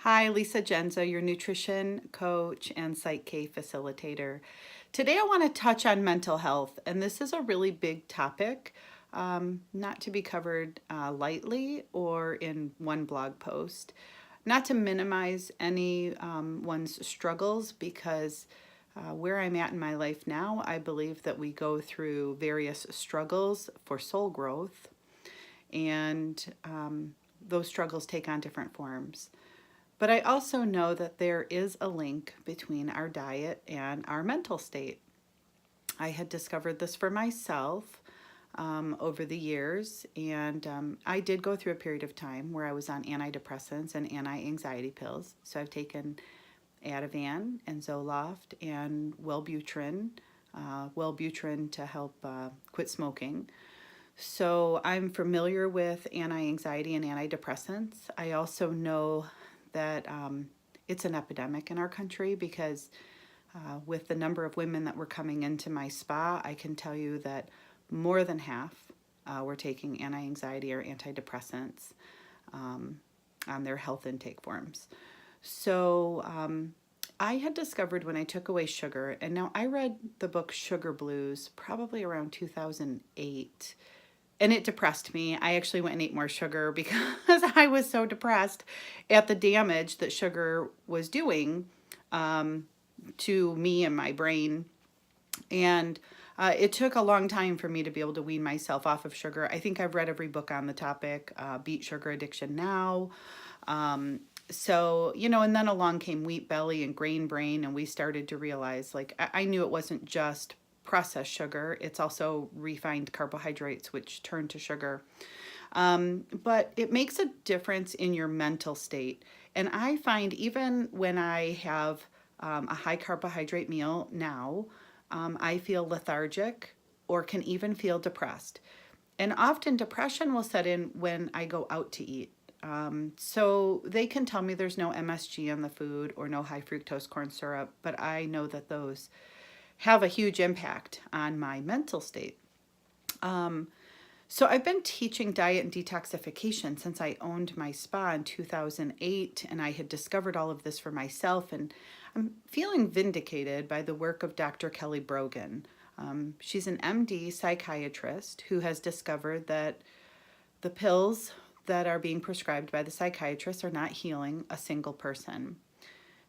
Hi, Lisa Jendza, your nutrition coach and Psych K facilitator. Today I want to touch on mental health, and this is a really big topic, not to be covered lightly or in one blog post. Not to minimize anyone's struggles, because where I'm at in my life now, I believe that we go through various struggles for soul growth, and those struggles take on different forms. But I also know that there is a link between our diet and our mental state. I had discovered this for myself over the years, and I did go through a period of time where I was on antidepressants and anti-anxiety pills. So I've taken Ativan and Zoloft and Wellbutrin to help quit smoking. So I'm familiar with anti-anxiety and antidepressants. I also know that it's an epidemic in our country because with the number of women that were coming into my spa, I can tell you that more than half were taking anti-anxiety or antidepressants on their health intake forms. So I had discovered when I took away sugar, and now I read the book Sugar Blues probably around 2008, and it depressed me. I actually went and ate more sugar because I was so depressed at the damage that sugar was doing to me and my brain. And it took a long time for me to be able to wean myself off of sugar. I think I've read every book on the topic, Beat Sugar Addiction Now. And then along came Wheat Belly and Grain Brain, and we started to realize, like, I knew it wasn't just processed sugar, it's also refined carbohydrates, which turn to sugar. But it makes a difference in your mental state. And I find even when I have a high carbohydrate meal now, I feel lethargic or can even feel depressed. And often depression will set in when I go out to eat. So they can tell me there's no MSG in the food or no high fructose corn syrup, but I know that those have a huge impact on my mental state. So I've been teaching diet and detoxification since I owned my spa in 2008, and I had discovered all of this for myself, and I'm feeling vindicated by the work of Dr. Kelly Brogan. She's an MD psychiatrist who has discovered that the pills that are being prescribed by the psychiatrists are not healing a single person.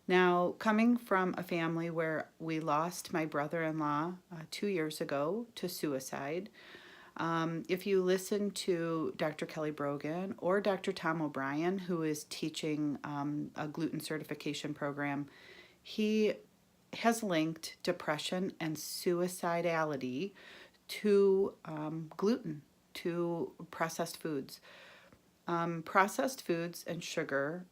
Now, coming from a family where we lost my brother-in-law 2 years ago to suicide, if you listen to Dr. Kelly Brogan or Dr. Tom O'Brien, who is teaching a gluten certification program, he has linked depression and suicidality to gluten, to processed foods. Processed foods and sugar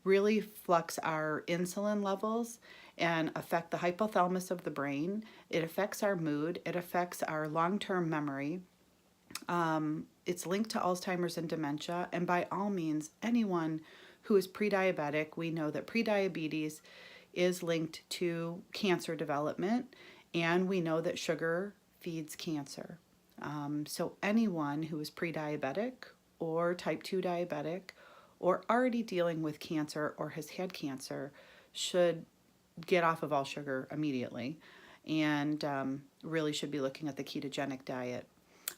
really flux our insulin levels and affect the hypothalamus of the brain. It affects our mood. It affects our long-term memory. It's linked to Alzheimer's and dementia. And by all means, anyone who is pre-diabetic, we know that pre-diabetes is linked to cancer development, and we know that sugar feeds cancer. So anyone who is pre-diabetic or type 2 diabetic or already dealing with cancer or has had cancer should get off of all sugar immediately, and really should be looking at the ketogenic diet.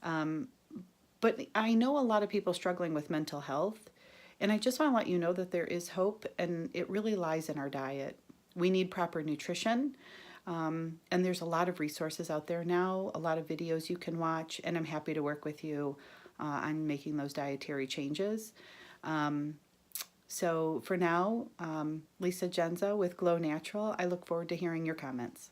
But I know a lot of people struggling with mental health, and I just want to let you know that there is hope, and it really lies in our diet. We need proper nutrition, and there's a lot of resources out there now, a lot of videos you can watch, and I'm happy to work with you on making those dietary changes. So for now, Lisa Jendza with Glow Natural. I look forward to hearing your comments.